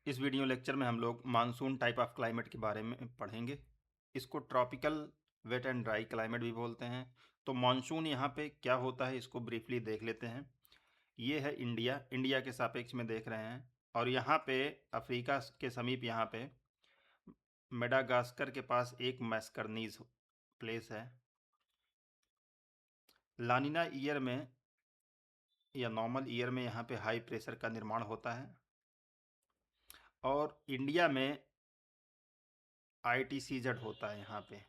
इस video lecture में हम लोग मानसून टाइप ऑफ क्लाइमेट के बारे में पढ़ेंगे। इसको tropical wet and dry climate भी बोलते हैं। तो मानसून यहाँ पे क्या होता है इसको ब्रीफली देख लेते हैं। ये है इंडिया, इंडिया के सापेक्ष में देख रहे हैं। और यहाँ पे अफ्रीका के समीप यहाँ पे मेडागास्कर के पास एक मैस्करनीज प्लेस है। लानिना ईयर में या नॉर्मल ईयर में यहाँ पे हाई प्रेशर का निर्माण होता है। और इंडिया में ITCZ होता है। यहाँ पे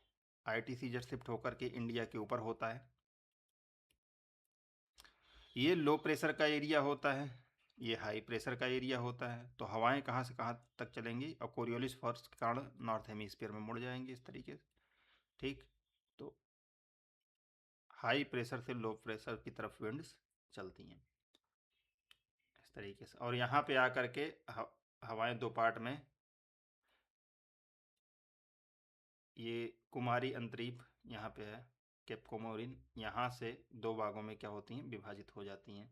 ITCZ शिफ्ट होकर के इंडिया के ऊपर होता है। ये लो प्रेशर का एरिया होता है, ये हाई प्रेशर का एरिया होता है। तो हवाएं कहाँ से कहाँ तक चलेंगी और कोरियोलिस फोर्स के कारण नॉर्थ हेमिस्फीयर में मुड़ जाएंगी इस तरीके से। ठीक, तो हाई प्रेशर से लो प्रेशर की तरफ विंड्स चलती हैं इस तरीके से। और यहाँ पे आकर के हवाएं दो पार्ट में, ये कुमारी अंतरीप यहाँ पे है, केप कोमोरिन, यहाँ से दो भागों में क्या होती हैं, विभाजित हो जाती हैं।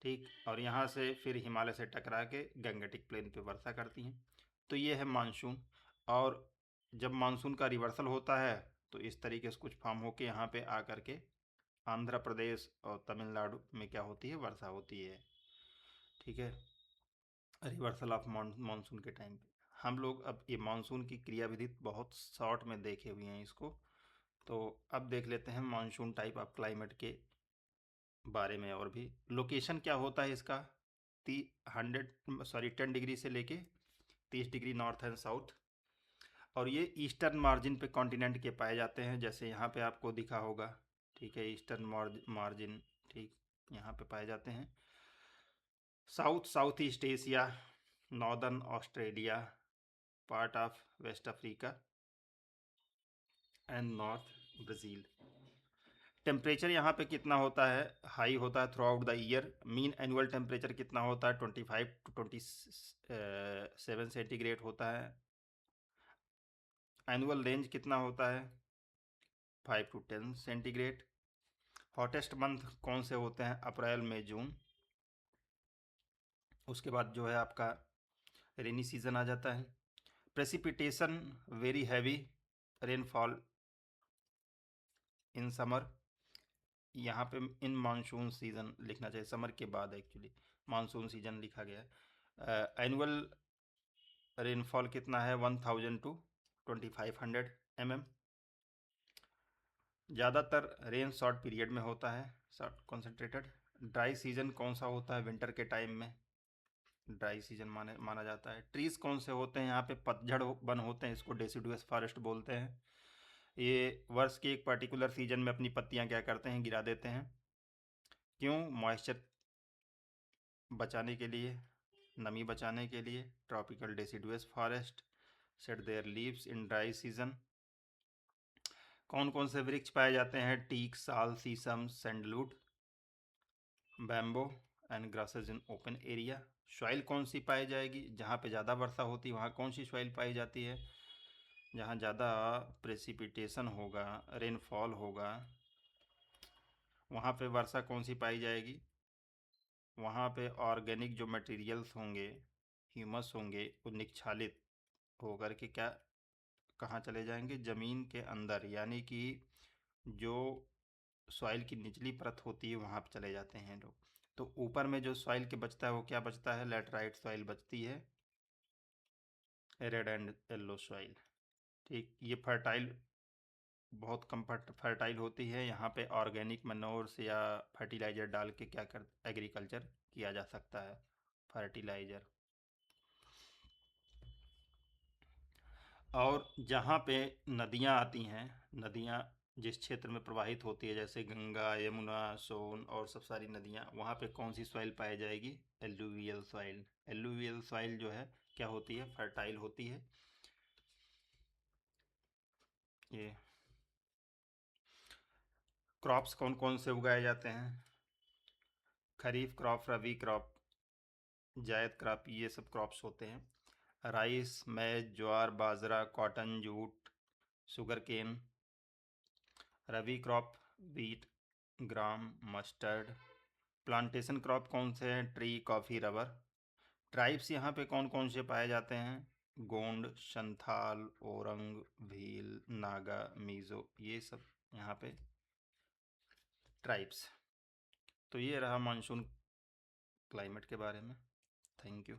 ठीक, और यहाँ से फिर हिमालय से टकरा के गंगेटिक प्लेन पे वर्षा करती हैं। तो ये है मानसून। और जब मानसून का रिवर्सल होता है तो इस तरीके से कुछ फॉर्म होके यहाँ पे आकर के आंध्र प्रदेश और तमिलनाडु में क्या होती है, वर्षा होती है। ठीक है, रिवर्सल ऑफ मानसून के टाइम पे हम लोग अब ये मानसून की क्रियाविधि बहुत शॉर्ट में देखे हुए हैं इसको। तो अब देख लेते हैं मानसून टाइप ऑफ क्लाइमेट के बारे में। और भी लोकेशन क्या होता है इसका, 10 डिग्री से लेके 30 डिग्री नॉर्थ एंड साउथ। और ये ईस्टर्न मार्जिन पे कॉन्टिनेंट के पाए जाते हैं, जैसे यहाँ पे आपको दिखा होगा। ठीक है, ईस्टर्न मार्जिन, ठीक, यहाँ पे पाए जाते हैं। South east Asia, northern Australia, part of west Africa and north Brazil. Temperature यहाँ पे कितना होता है, हाई होता है throughout the year. Mean annual temperature कितना होता है, 25 to 27 सेंटीग्रेड होता है। एनुअल रेंज कितना होता है, 5 to 10 सेंटीग्रेड। हॉटेस्ट मंथ कौन से होते हैं, अप्रैल मई जून। उसके बाद जो है आपका रेनी सीजन आ जाता है। Precipitation very heavy rainfall in summer. यहाँ पे इन मानसून सीजन लिखना चाहिए, समर के बाद एक्चुअली मानसून सीजन लिखा गया है। एनुअल रेनफॉल कितना है, 1000 to 2500 mm। ज़्यादातर रेन शॉर्ट पीरियड में होता है, शॉर्ट कॉन्सेंट्रेटेड। ड्राई सीजन कौन सा होता है, विंटर के टाइम में ड्राई सीजन माना जाता है। ट्रीज कौन से होते हैं, यहाँ पे पतझड़ वन होते हैं, इसको डेसिडुअस फॉरेस्ट बोलते हैं। ये वर्ष के एक पर्टिकुलर सीजन में अपनी पत्तियां क्या करते हैं, गिरा देते हैं। क्यों, मॉइस्चर बचाने के लिए, नमी बचाने के लिए। Tropical deciduous forest shed their leaves in dry season. कौन कौन से वृक्ष पाए जाते हैं, teak, sal, shisham, sandalwood, bamboo and grasses in open area. Soil कौन सी पाई जाएगी, जहाँ पे ज़्यादा वर्षा होती है वहाँ कौन सी सॉइल पाई जाती है, जहाँ ज़्यादा प्रेसिपिटेशन होगा, रेनफॉल होगा, वहाँ पे वर्षा कौन सी पाई जाएगी। वहाँ पे ऑर्गेनिक जो मटेरियल्स होंगे, ह्यूमस होंगे, वो निक्षालित होकर के क्या, कहाँ चले जाएंगे, ज़मीन के अंदर, यानी कि जो सॉइल की निचली परत होती है वहाँ पे चले जाते हैं लोग। तो ऊपर में जो सॉइल के बचता है वो क्या बचता है, लेटराइट सॉइल बचती है, रेड एंड येलो सॉइल। ठीक, ये फर्टाइल, बहुत कम फर्टाइल होती है। यहाँ पे ऑर्गेनिक मनोर्स या फर्टिलाइज़र डाल के क्या कर एग्रीकल्चर किया जा सकता है, फर्टिलाइज़र। और जहाँ पे नदियाँ आती हैं, नदियाँ जिस क्षेत्र में प्रवाहित होती है, जैसे गंगा, यमुना, सोन और सब सारी नदियाँ, वहाँ पे कौन सी सॉइल पाई जाएगी, एलुवियल सॉइल। एलुवियल सॉइल जो है क्या होती है, फर्टाइल होती है। ये क्रॉप्स कौन कौन से उगाए जाते हैं, खरीफ क्रॉप, रबी क्रॉप, जायद क्रॉप, ये सब क्रॉप्स होते हैं। राइस, मैज, ज्वार, बाजरा, कॉटन, जूट, शुगर केन। रबी क्रॉप वीट, ग्राम, मस्टर्ड। प्लांटेशन क्रॉप कौन से हैं, ट्री, कॉफ़ी, रबर। ट्राइब्स यहाँ पे कौन कौन से पाए जाते हैं? गोंड, संथाल, ओरंग, भील, नागा, मीज़ो, ये सब यहाँ पे ट्राइब्स। तो ये रहा मानसून क्लाइमेट के बारे में। Thank you.